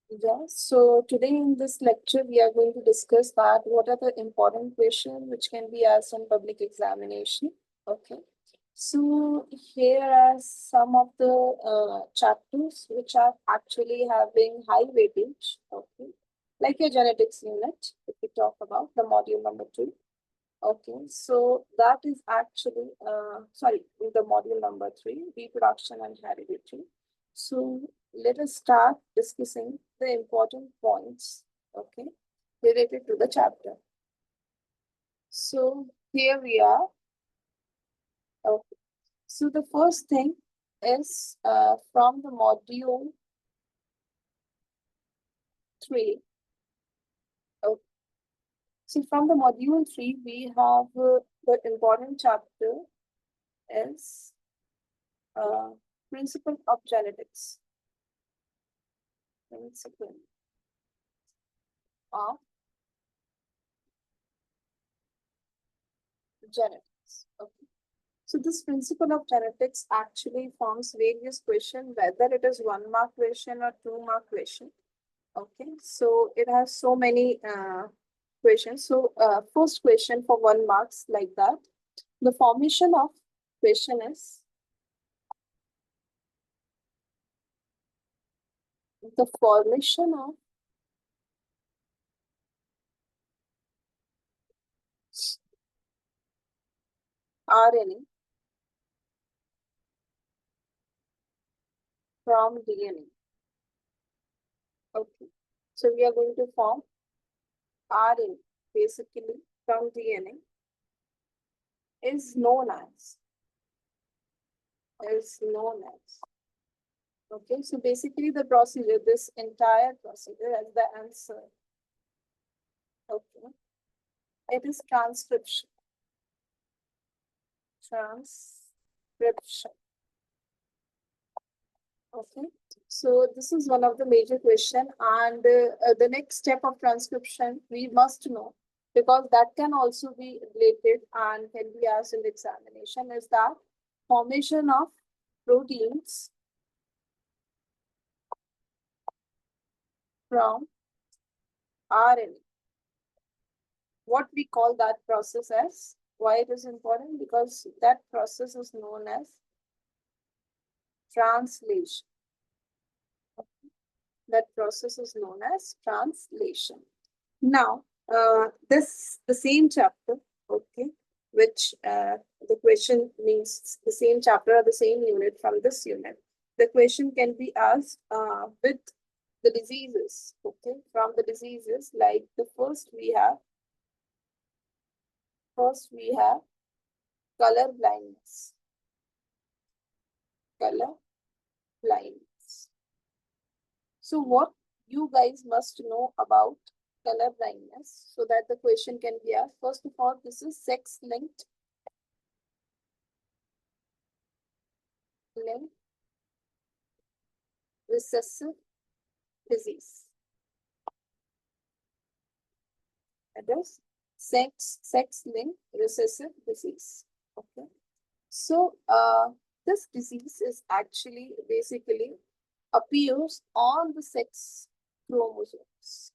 Yes, so today in this lecture, we are going to discuss that what are the important questions which can be asked on public examination. Okay, so here are some of the chapters which are actually having high weightage. Okay, like your genetics unit, if we talk about the module number 2. Okay, so that is actually, sorry, the module number 3, reproduction and heredity. So let us start discussing the important points, okay, related to the chapter. So here we are. Okay. So the first thing is from the module 3. Okay. So from the module 3, we have the important chapter is principle of genetics. Principle of genetics. Okay. So this principle of genetics actually forms various questions, whether it is 1 mark question or 2 mark question. Okay. So it has so many questions. So first question for 1 marks like that. The formation of question is the formation of RNA from DNA. Okay. So we are going to form RNA basically from DNA is known as okay, so basically the procedure, this entire procedure as the answer. Okay, it is transcription. Transcription. Okay, so this is one of the major question, and the next step of transcription we must know, because that can also be related and can be asked in the examination, is that formation of proteins from RNA. What we call that process as? Why it is important? Because that process is known as translation. That process is known as translation. Now, the same chapter, okay, which the question means the same chapter or the same unit from this unit. The question can be asked with the diseases, okay, from the diseases, like the first we have color blindness. Color blindness. So what you guys must know about color blindness so that the question can be asked. First of all, this is sex-linked recessive disease. That is sex-linked recessive disease. Okay. So this disease is actually basically appears on the sex chromosomes.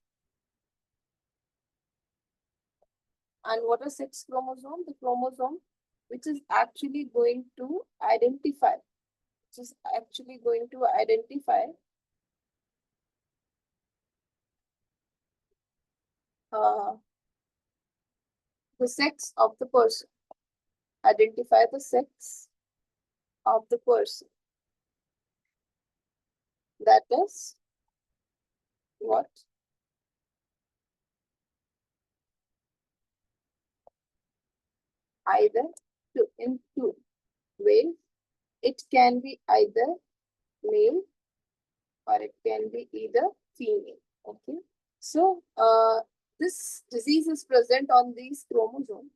And what is sex chromosome? The chromosome which is actually going to identify, uh, the sex of the person. Identify the sex of the person. That is what? Either in two ways. It can be either male or it can be either female. Okay. So this disease is present on these chromosomes.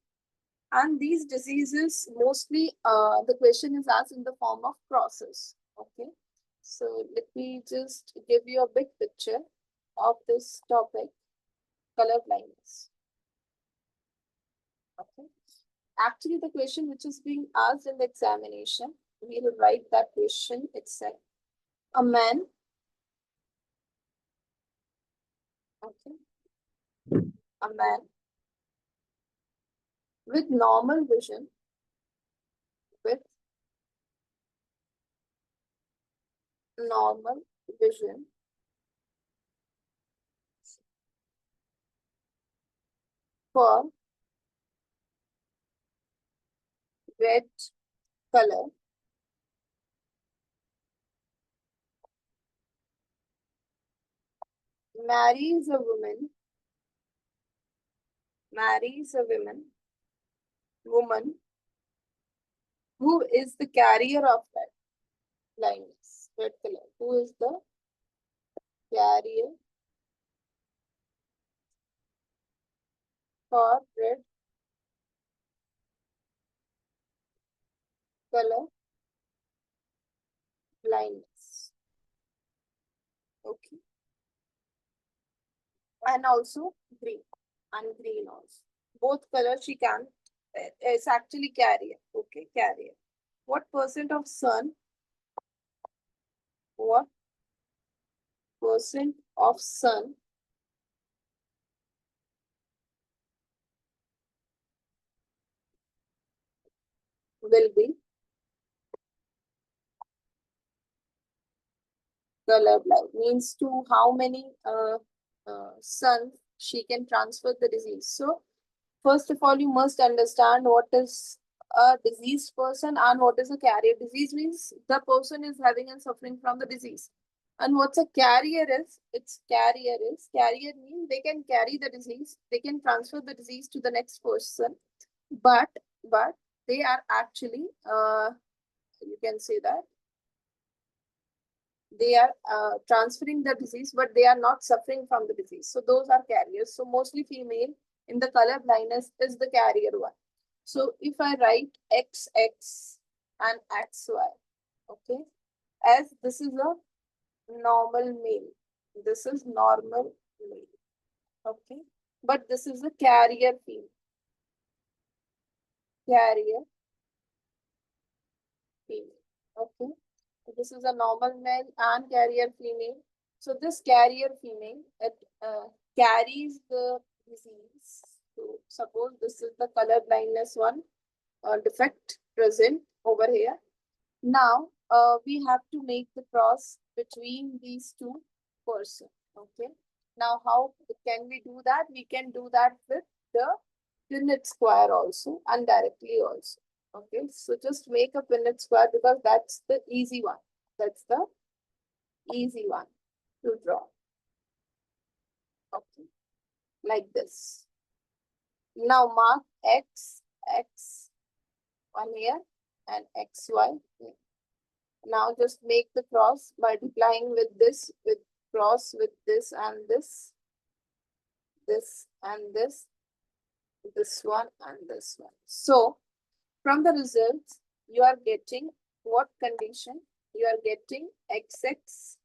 And these diseases mostly the question is asked in the form of process. Okay. So let me just give you a big picture of this topic, color blindness. Okay. Actually, the question which is being asked in the examination, we will write that question itself. A man Okay. A man with normal vision, with normal vision for red color marries a woman, marries a woman who is the carrier of that blindness, red color, who is the carrier for red color blindness. Okay. And also green and green also. Both colors she can, it's actually carrier. Okay, carrier. What percent of sun, what percent of sun will be colorblind? Means to how many sun she can transfer the disease. So first of all, you must understand what is a diseased person and what is a carrier. Disease means the person is having and suffering from the disease. And what's a carrier is, carrier means they can carry the disease, they can transfer the disease to the next person, but they are actually, you can say that, they are transferring the disease, but they are not suffering from the disease. So those are carriers. So mostly female in the color blindness is the carrier one. So if I write XX and XY, okay, as this is a normal male, this is normal male, okay, but this is a carrier female, carrier female, okay. This is a normal male and carrier female. So this carrier female, it carries the disease. So suppose this is the color blindness one defect present over here. Now we have to make the cross between these two persons. Okay. Now how can we do that? We can do that with the Punnett square also and directly also. Okay, so just make a Punnett square because that's the easy one. That's the easy one to draw. Okay, like this. Now mark X, X one here and XY here. Now just make the cross multiplying with this, with cross with this and this and this one and this one. So from the results, you are getting what condition? You are getting XX,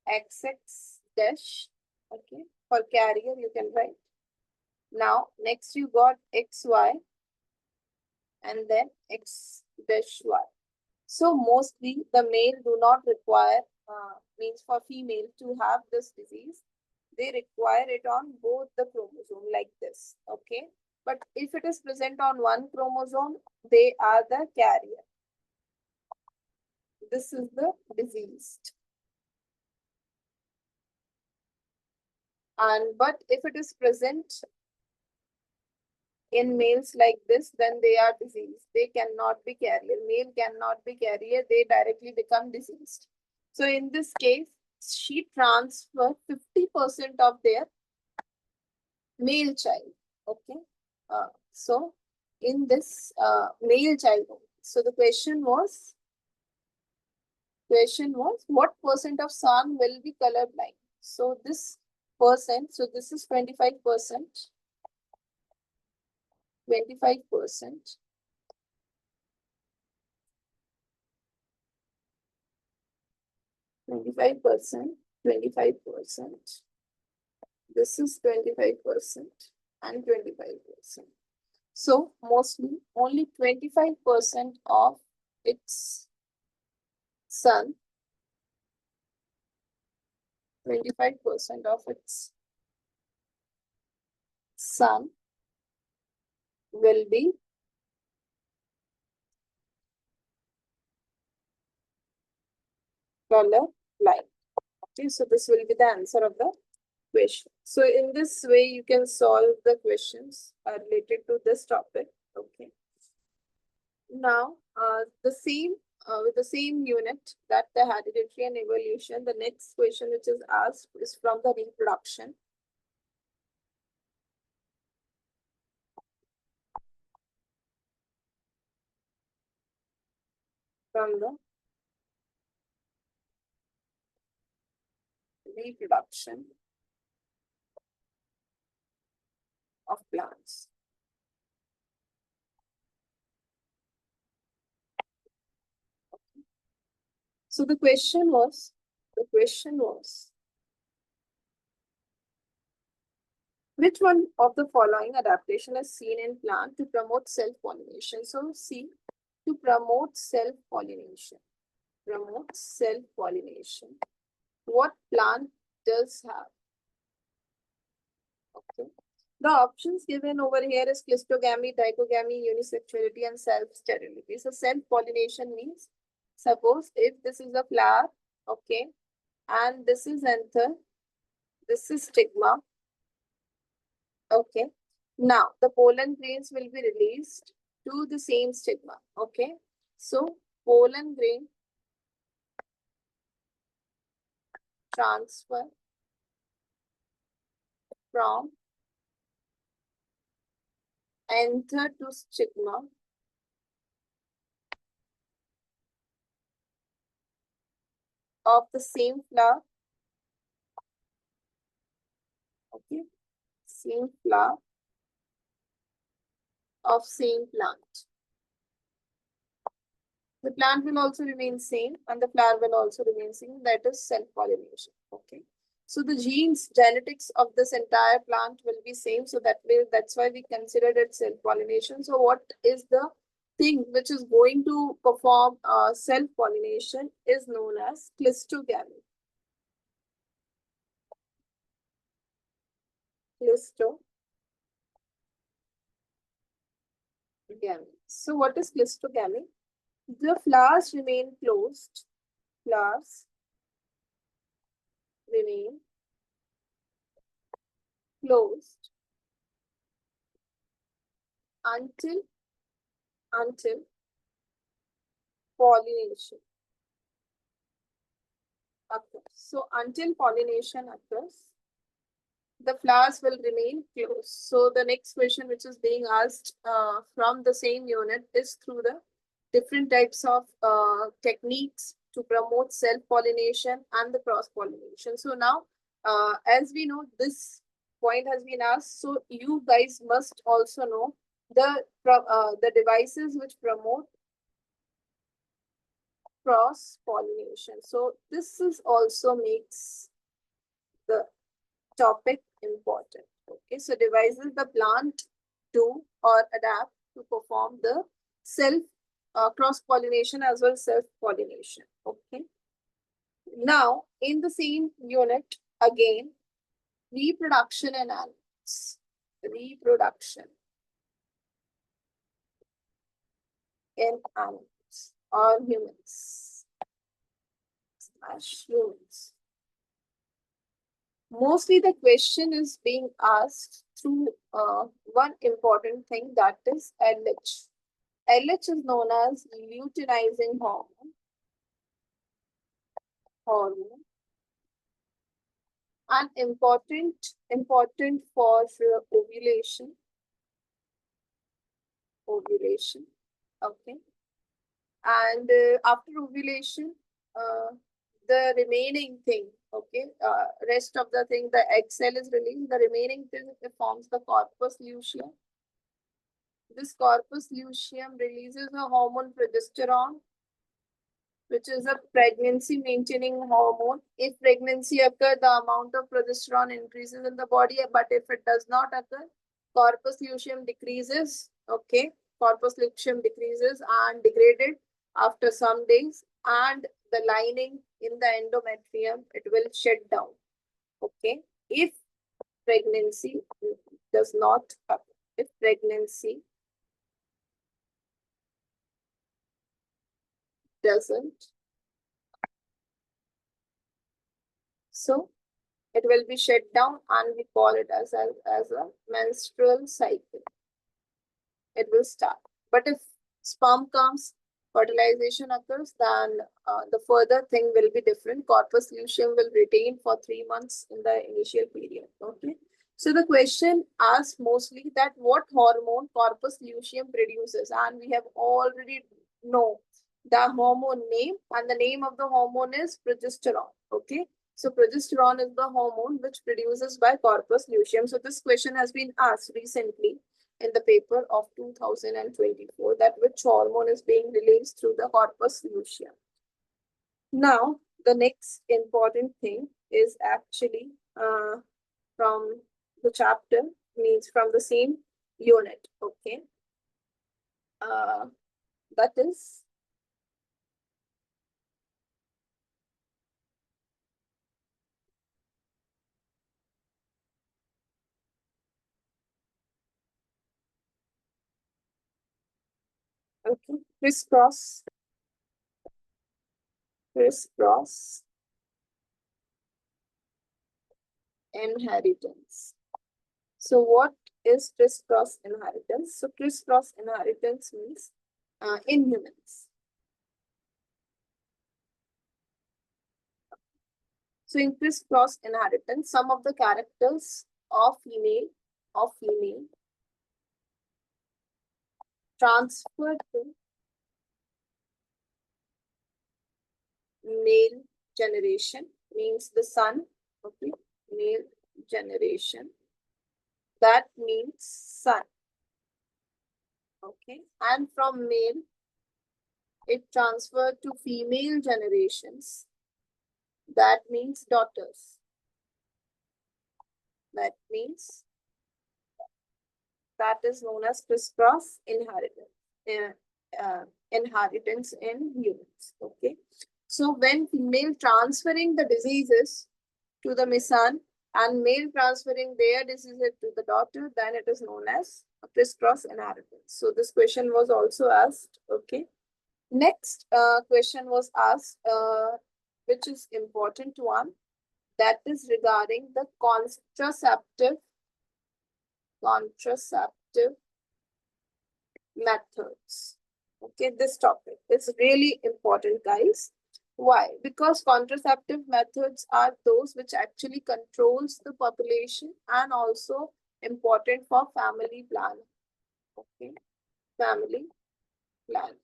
XX dash, okay. For carrier, you can write. Now, next you got XY and then X dash Y. So mostly the male do not require, means for female to have this disease. They require it on both the chromosome like this, okay. But if it is present on one chromosome, they are the carrier. This is the diseased. And but if it is present in males like this, then they are diseased. They cannot be carrier. Male cannot be carrier. They directly become diseased. So in this case, she transferred 50% of their male child. Okay. So in this male child, so the question was what percent of son will be colorblind? So this percent, so this is 25%, 25%, 25%, 25%. This is 25% and 25%. So mostly only 25% of its son 25% of its sun will be color blind. Okay, so this will be the answer of the question. So in this way, you can solve the questions related to this topic. Okay. Now, with the same unit, that the hereditary and evolution, the next question which is asked is from the reproduction. From the reproduction of plants. So the question was, which one of the following adaptation is seen in plant to promote self-pollination? So see, to promote self-pollination, what plant does have? Okay. The options given over here is cleistogamy, dichogamy, unisexuality, and self-sterility. So self-pollination means, suppose if this is a flower, okay, and this is anther, this is stigma, okay. Now the pollen grains will be released to the same stigma, okay. So pollen grain transfer from anther to stigma of the same flower, okay, same flower of same plant. The plant will also remain same and the flower will also remain same. That is self-pollination. Okay. So the genetics of this entire plant will be same. So that's why we considered it self-pollination. So what is the thing which is going to perform self-pollination is known as cleistogamy. Cleistogamy. So what is cleistogamy? The flowers remain closed. Flowers remain closed until pollination occurs. So until pollination occurs, the flowers will remain closed. So the next question which is being asked from the same unit is through the different types of techniques to promote self-pollination and the cross-pollination. So now, as we know, this point has been asked, so you guys must also know the devices which promote cross-pollination. So this is also makes the topic important. Okay, so devices the plant do or adapt to perform the self cross-pollination as well as self-pollination. Okay. Now, in the same unit, again, reproduction in animals. Reproduction in animals or humans. Humans. Mostly the question is being asked through one important thing, that is LH. LH is known as luteinizing hormone. And important for ovulation. Okay. And after ovulation, the remaining thing, okay, rest of the thing, the egg cell is released. The remaining thing, it forms the corpus luteum. This corpus luteum releases a hormone progesterone, which is a pregnancy maintaining hormone. If pregnancy occurs, the amount of progesterone increases in the body, but if it does not occur, corpus luteum decreases. Okay, corpus luteum decreases and degraded after some days, and the lining in the endometrium, it will shut down. Okay. If pregnancy does not happen, if pregnancy doesn't, so it will be shut down and we call it as a menstrual cycle. It will start. But if sperm comes, fertilization occurs, then the further thing will be different. Corpus luteum will retain for 3 months in the initial period. Okay. So the question asks mostly that what hormone corpus luteum produces, and we have already know the hormone name, and the name of the hormone is progesterone. Okay. So progesterone is the hormone which produces by corpus luteum. So this question has been asked recently in the paper of 2024, that which hormone is being released through the corpus luteum. Now, the next important thing is actually from the chapter, means from the same unit. Okay. That is okay. Crisscross inheritance. So what is crisscross inheritance? So crisscross inheritance means in humans. So in crisscross inheritance, some of the characters of female transferred to male generation, means the son. Okay, male generation. That means son. Okay, and from male, it transferred to female generations. That means daughters. That means that is known as crisscross inheritance. Inheritance in humans. Okay. So when female transferring the diseases to the son and male transferring their diseases to the daughter, then it is known as a crisscross inheritance. So this question was also asked. Okay. Next question was asked, which is important one, that is regarding the contraceptive methods. Okay, this topic is really important, guys. Why? Because contraceptive methods are those which actually controls the population and also important for family planning. Okay, family plan.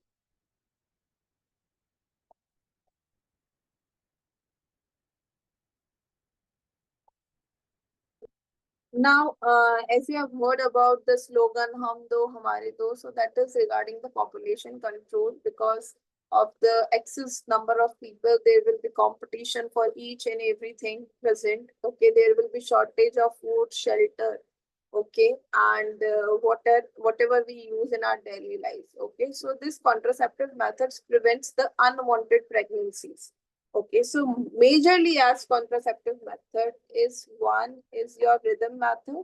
Now, as you have heard about the slogan "Hum do Hamare do," so that is regarding the population control. Because of the excess number of people, there will be competition for each and everything present. Okay, there will be shortage of food, shelter. Okay, and whatever we use in our daily lives. Okay, so this contraceptive methods prevents the unwanted pregnancies. Okay, so majorly as contraceptive method is one is your rhythm method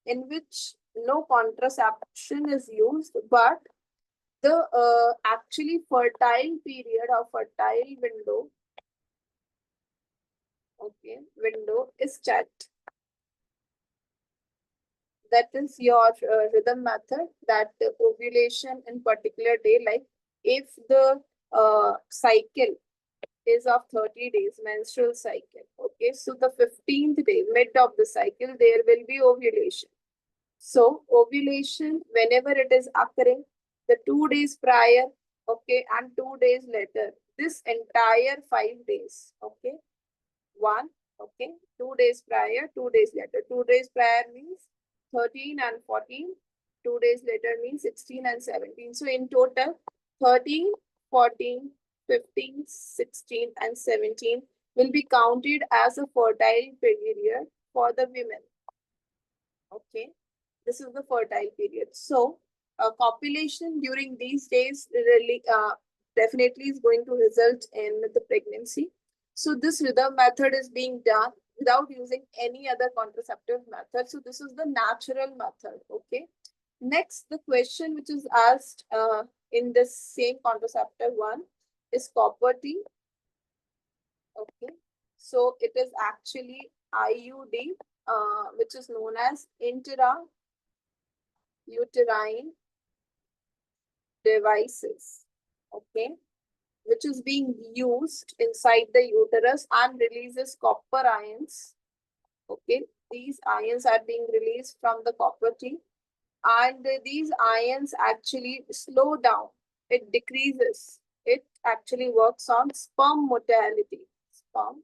in which no contraception is used, but the actually fertile period or fertile window, okay, window is checked. That is your rhythm method, that the ovulation in particular day, like if the cycle is of 30 days, menstrual cycle. Okay, so the 15th day, mid of the cycle, there will be ovulation. So ovulation, whenever it is occurring, the 2 days prior, okay, and 2 days later, this entire 5 days, okay, one, okay, 2 days prior, 2 days later. 2 days prior means 13 and 14. 2 days later means 16 and 17. So in total, 13, 14, 15, 16, and 17 will be counted as a fertile period for the women. Okay, this is the fertile period. So, copulation during these days really definitely is going to result in the pregnancy. So this rhythm method is being done without using any other contraceptive method. So this is the natural method. Okay. Next, the question which is asked in this same contraceptive one is copper T. Okay. So it is actually IUD, which is known as intrauterine devices. Okay. Which is being used inside the uterus and releases copper ions. Okay. These ions are being released from the copper T, and these ions actually slow down. It decreases. It actually works on sperm motility. Sperm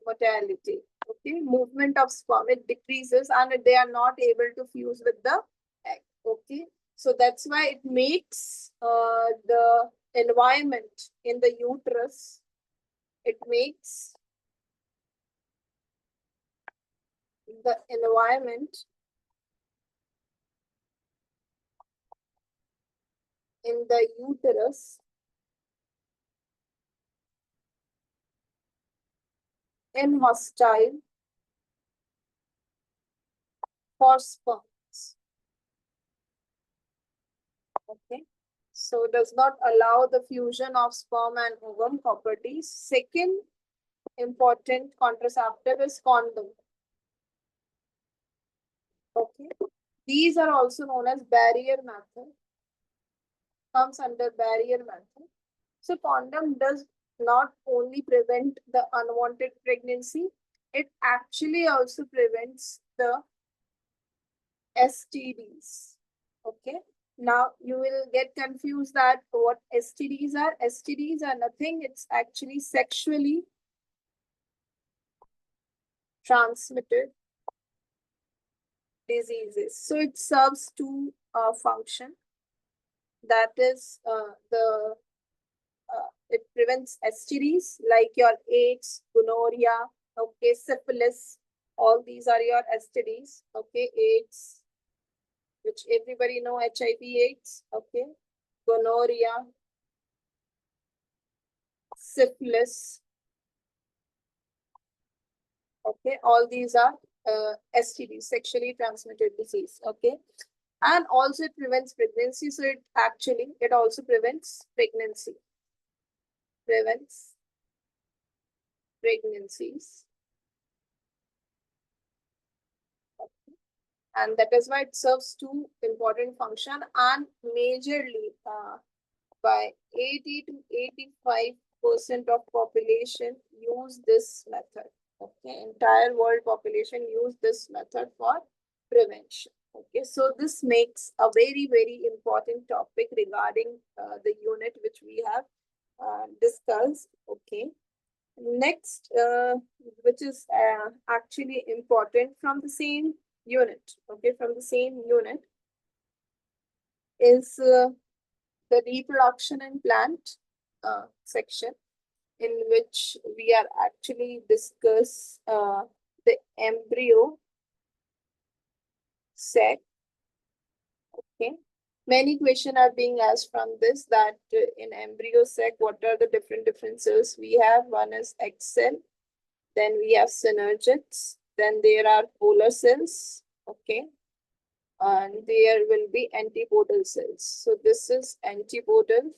motility. Okay, movement of sperm, it decreases and they are not able to fuse with the egg. Okay, so that's why it makes the environment in the uterus, it makes the environment in the uterus inhostile for sperms. Okay. So does not allow the fusion of sperm and ovum properties. Second important contraceptive is condom. Okay. These are also known as barrier method. Comes under barrier method. So condom does not only prevent the unwanted pregnancy, it actually also prevents the STDs. Okay. Now you will get confused that what STDs are. STDs are nothing. It's actually sexually transmitted diseases. So it serves two function. That is it prevents STDs like your AIDS, gonorrhea, okay, syphilis. All these are your STDs. Okay, AIDS, which everybody know, HIV/AIDS. Okay, gonorrhea, syphilis. Okay, all these are STDs, sexually transmitted disease. Okay, and also it prevents pregnancy. So it also prevents pregnancy. Prevents pregnancies. Okay. And that is why it serves two important function, and majorly by 80 to 85% of population use this method. Okay, entire world population use this method for prevention. Okay, so this makes a very, very important topic regarding the unit which we have discussed. Okay, next, which is actually important from the same unit. Okay, from the same unit is the reproduction and plant section, in which we are actually discuss the embryo sac. Okay, many questions are being asked from this, that in embryo sac, what are the different cells we have? One is egg cell, then we have synergids, then there are polar cells. Okay, and there will be antipodal cells. So this is antipodal.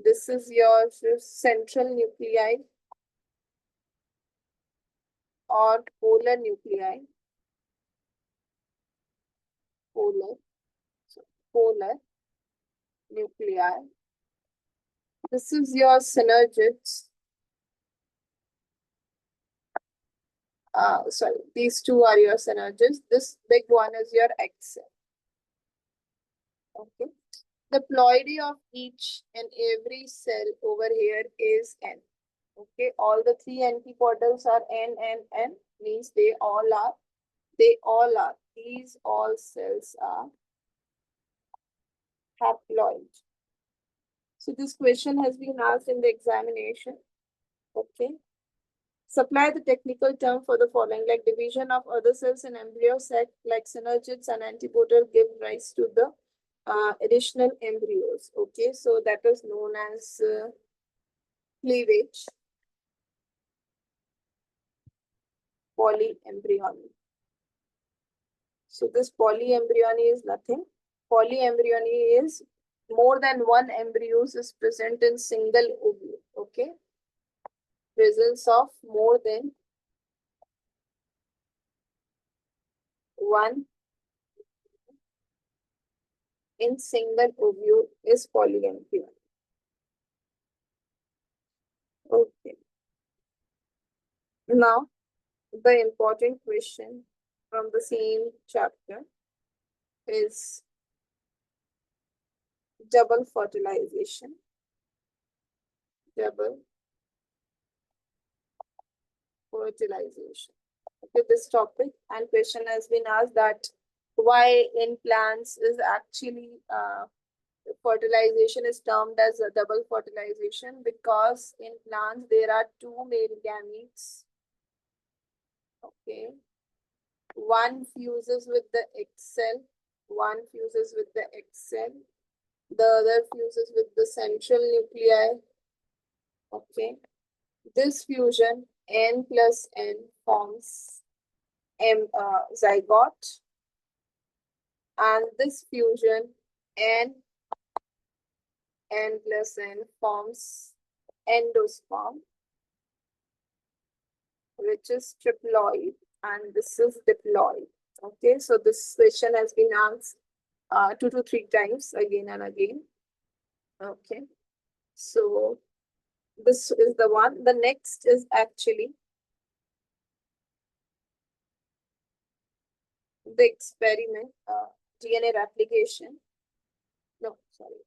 This is your central nuclei or polar nuclei. Polar nuclei. This is your synergids. Sorry, these two are your synergids. This big one is your egg cell. Okay. The ploidy of each and every cell over here is N. Okay, all the three antipodals are N, means they all are. These all cells are haploid. So this question has been asked in the examination. Okay. Supply the technical term for the following, like division of other cells in embryo sac, like synergids and antipodal give rise to the additional embryos. Okay, so that is known as cleavage, polyembryony. So this polyembryony is nothing. Polyembryony is more than one embryos is present in single ovule. Okay, presence of more than one in single ovule is polyembryony. Okay. Now, the important question from the same chapter is double fertilization. Double fertilization. Okay, this topic and question has been asked that why in plants is actually fertilization is termed as a double fertilization, because in plants there are two male gametes. Okay, one fuses with the egg cell, one fuses with the egg cell, the other fuses with the central nuclei. Okay, this fusion N plus N forms zygote, and this fusion N plus N forms endosperm, which is triploid, and this is diploid. Okay, so this question has been asked 2 to 3 times again and again. Okay, so this is the one. The next is actually the experiment, DNA replication. No, sorry,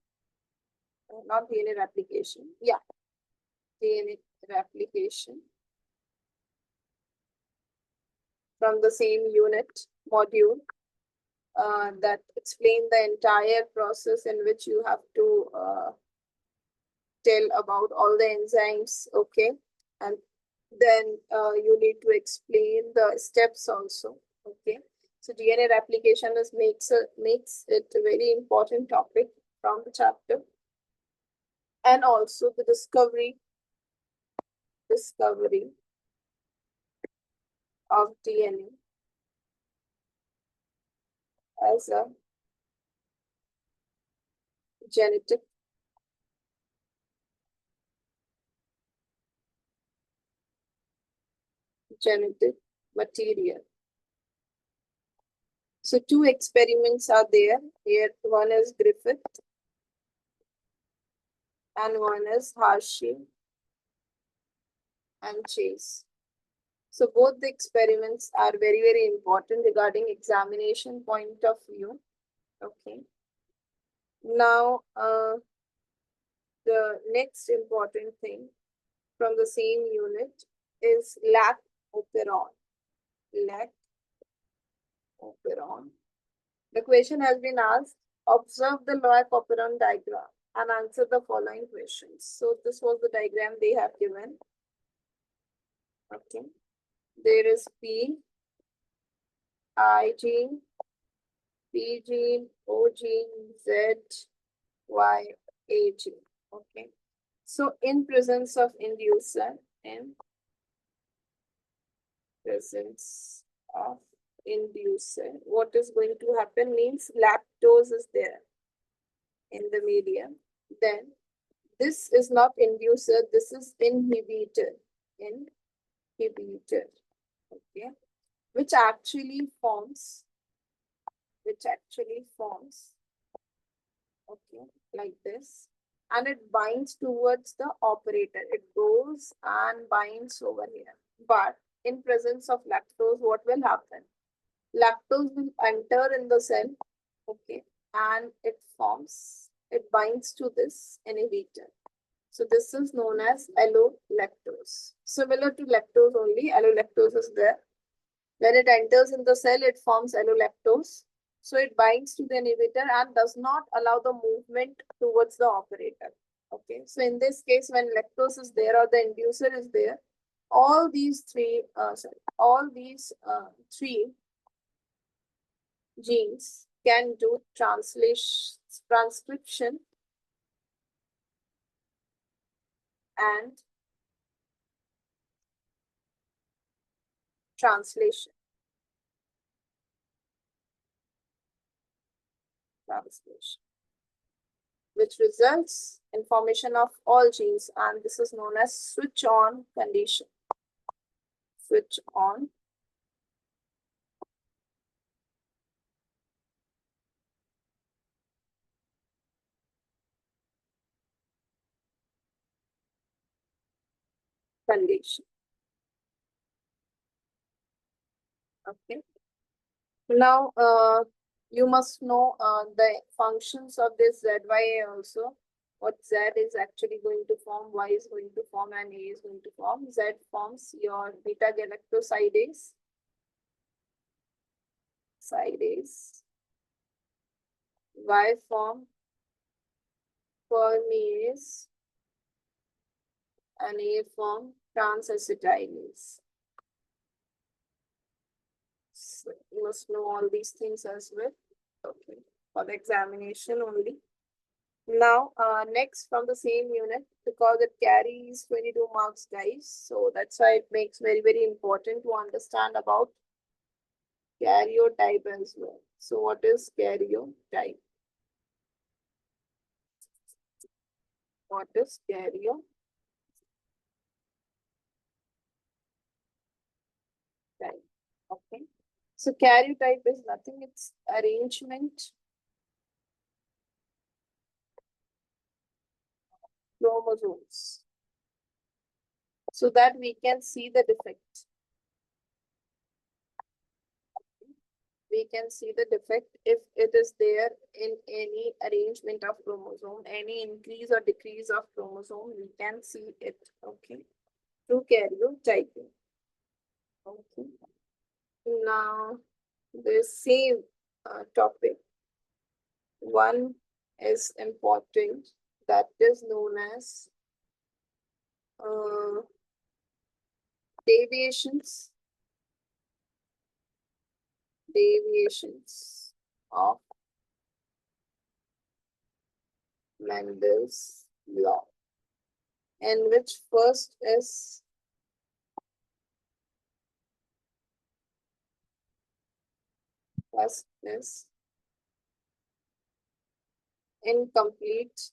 not DNA replication. Yeah, DNA replication from the same unit module that explain the entire process in which you have to tell about all the enzymes. Okay, and then you need to explain the steps also. Okay, so DNA replication makes it a very important topic from the chapter, and also the discovery of DNA as a genetic material. So two experiments are there here. One is Griffith and one is Hershey and Chase. So both the experiments are very, very important regarding examination point of view. Okay. Now, the next important thing from the same unit is lac operon. Lac operon. The question has been asked, observe the lac operon diagram and answer the following questions. So this was the diagram they have given. Okay. There is P, I gene, P gene, O gene, Z, Y, A gene. Okay. So in presence of inducer, in presence of inducer, what is going to happen means lactose is there in the medium. Then this is not inducer, this is inhibitor. Inhibitor. Okay. Which actually forms, okay, like this, and it binds towards the operator. It goes and binds over here. But in presence of lactose, what will happen? Lactose will enter in the cell, okay, and it binds to this inhibitor. So this is known as allolactose. Similar to lactose only, allolactose is there. When it enters in the cell, it forms allolactose. So it binds to the inhibitor and does not allow the movement towards the operator. Okay. So in this case, when lactose is there or the inducer is there, all these three genes can do translational transcription and translation. Which results in formation of all genes, and this is known as switch on condition. Switch on condition. Okay. Now, you must know the functions of this ZYA also. What Z is actually going to form, Y is going to form, and A is going to form. Z forms your beta galactosidase, Y form permease, and A form transacetylase. So you must know all these things as well. Okay, for the examination only. Now, next from the same unit, because it carries 22 marks, guys. So that's why it makes very, very important to understand about karyotype as well. So what is karyotype? What is karyotype? Okay. So karyotype is nothing, it's arrangement chromosomes so that we can see the defect. We can see the defect if it is there in any arrangement of chromosome, any increase or decrease of chromosome, we can see it, okay, through karyotyping. Okay. Now, the same topic, one is important, that is known as deviations of Mendel's law, and which first is incomplete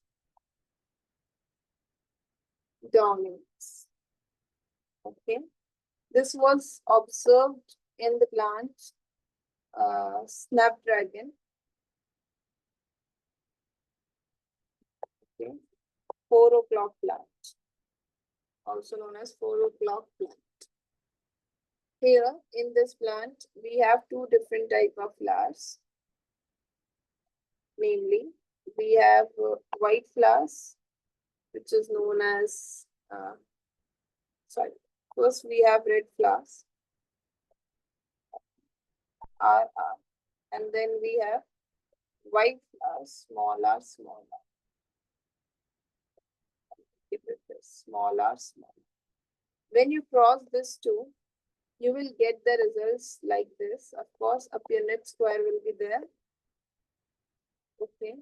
dominance. Okay, this was observed in the plant snapdragon. Okay, 4 o'clock plant, also known as 4 o'clock plant. Here in this plant, we have two different type of flowers. Namely, we have white flowers, which is known as first we have red flowers, RR, and then we have white flowers, small r. Keep it this, small r. When you cross this two, you will get the results like this. Of course, a Punnett square will be there. Okay.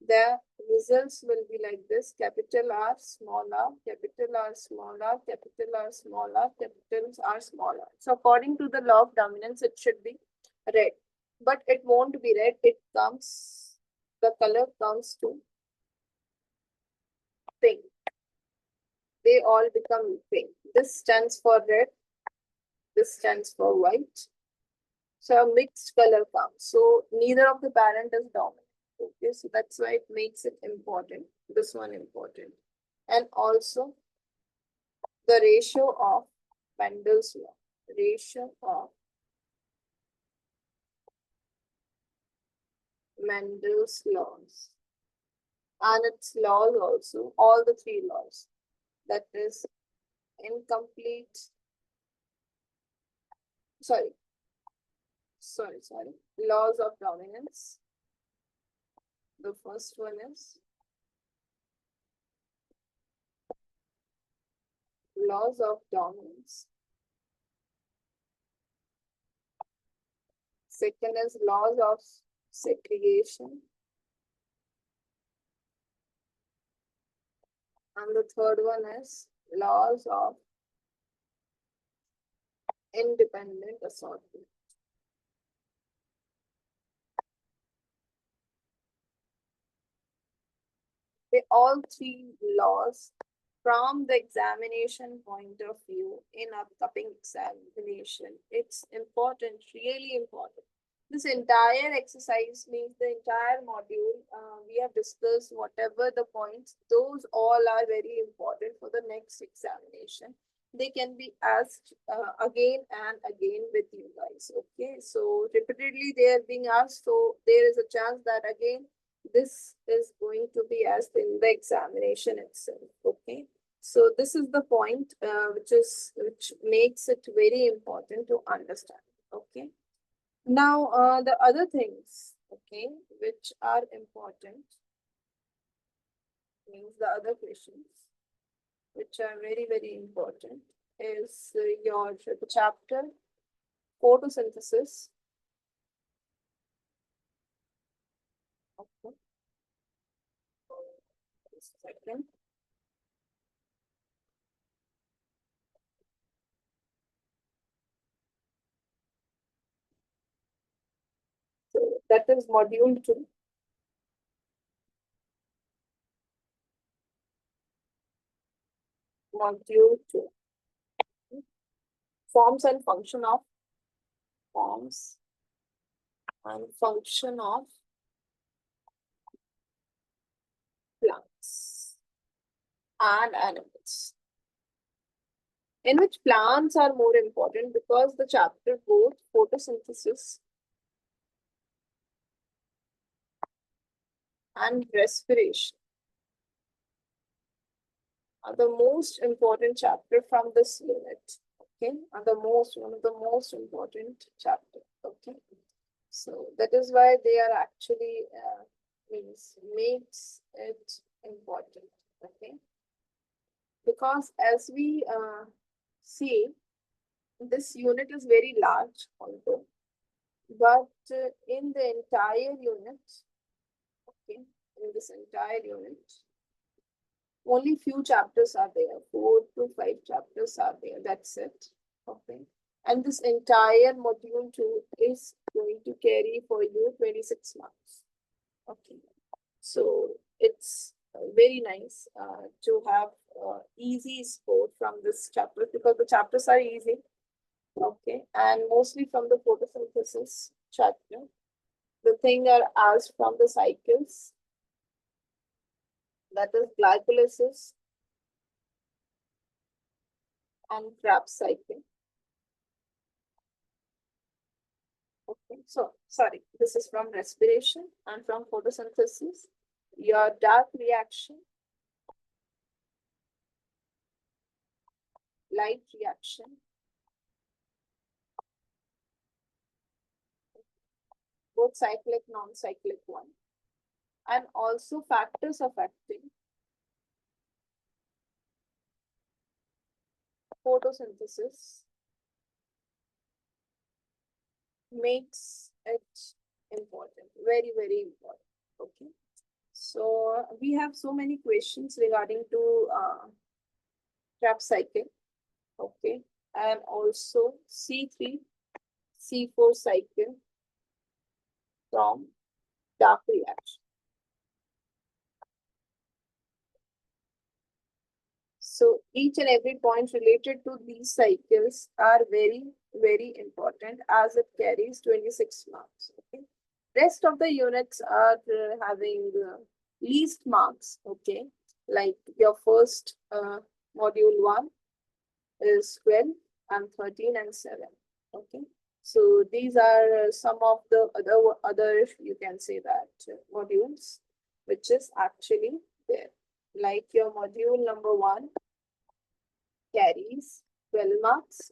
The results will be like this: capital R, small r, capital R, small r, capital R, small r, capital R, small r. So according to the law of dominance, it should be red, but it won't be red. It comes, the color comes to pink. They all become pink. This stands for red. This stands for white. So a mixed color comes. So neither of the parent is dominant. Okay, so that's why it makes it important. This one important. And also the ratio of Mendel's law. Ratio of Mendel's laws. And its laws also, all the three laws. That is incomplete. Sorry. Laws of dominance. The first one is laws of dominance. Second is laws of segregation. And the third one is laws of independent assortment. They all three laws from the examination point of view in upcoming examination. It's important, really important. This entire exercise means the entire module we have discussed, whatever the points, those all are very important for the next examination. They can be asked again and again with you guys. Okay, so repeatedly they are being asked, so there is a chance that again this is going to be asked in the examination itself. Okay, so this is the point which makes it very important to understand. Okay, now the other things, okay, which are important, means the other questions which are very important is your chapter photosynthesis. Okay, just a second. So that is module 2. Module 2. Forms and function of forms and function of plants and animals. In which plants are more important because the chapter both photosynthesis and respiration are the most important chapter from this unit. Okay, are the most one of the most important chapter. Okay, so that is why they are actually makes it important. Okay, because as we see, this unit is very large, although, but in the entire unit, okay, in this entire unit, only few chapters are there, 4 to 5 chapters are there. That's it. Okay, and this entire module 2 is going to carry for you 26 marks. Okay, so it's very nice to have easy score from this chapter because the chapters are easy. Okay, and mostly from the photosynthesis chapter. The thing are asked from the cycles, that is glycolysis and Krebs cycle. Okay, so sorry, this is from respiration and from photosynthesis. Your dark reaction, light reaction, both cyclic, non-cyclic one, and also factors affecting photosynthesis makes it important, very important. Okay, so we have so many questions regarding to Krebs cycle. Okay, and also C3, C4 cycle from dark reaction. So each and every point related to these cycles are very important as it carries 26 marks. Okay. Rest of the units are having least marks. Okay. Like your first module 1 is 12 and 13 and 7. Okay. So these are some of the other you can say that modules which is actually there. Like your module number 1 carries 12 marks,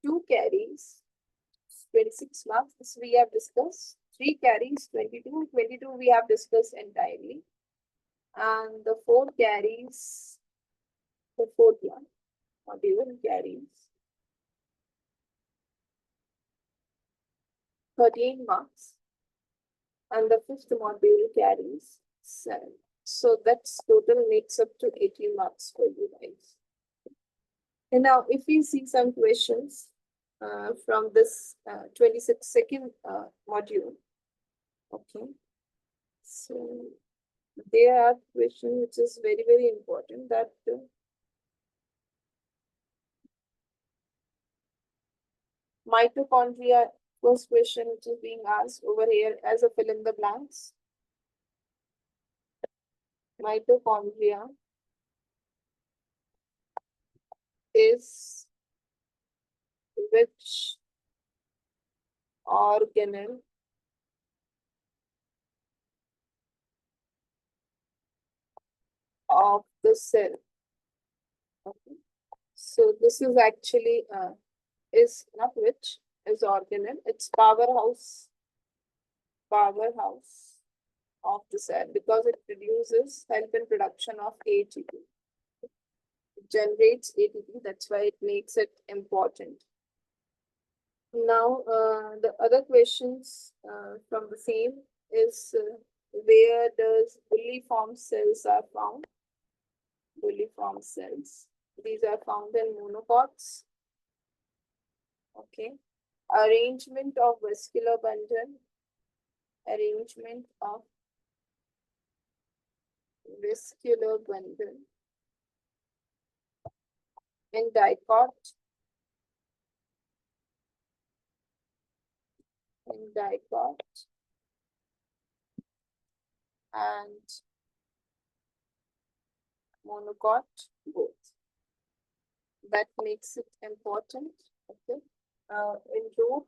2 carries 26 marks. This we have discussed. 3 carries 22. 22 we have discussed entirely. And the 4 carries, the fourth one, module carries 13 marks. And the fifth module carries 7. So that's total makes up to 80 marks for you guys. And now if we see some questions from this 26-second module, okay. So there are questions which is very, very important that mitochondria, first question which is being asked over here as a fill in the blanks. Mitochondria is which organelle of the cell? Okay. So this is actually is not which is organelle. It's powerhouse of the cell because it produces help in production of ATP. It generates ATP. That's why it makes it important. Now, the other questions from the same is where does bulliform cells are found? Bulliform cells. These are found in monocots. Okay. Arrangement of vascular bundle. Arrangement of vascular bundle in dicot. In dicot and monocot both. That makes it important. Okay. In root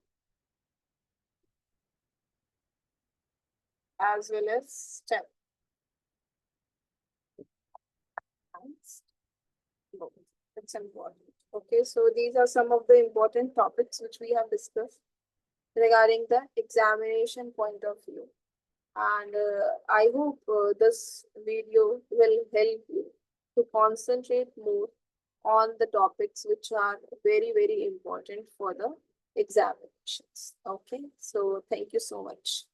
as well as stem. Both. It's important. Okay, so these are some of the important topics which we have discussed regarding the examination point of view. And I hope this video will help you to concentrate more on the topics which are very, very important for the examinations. Okay, so thank you so much.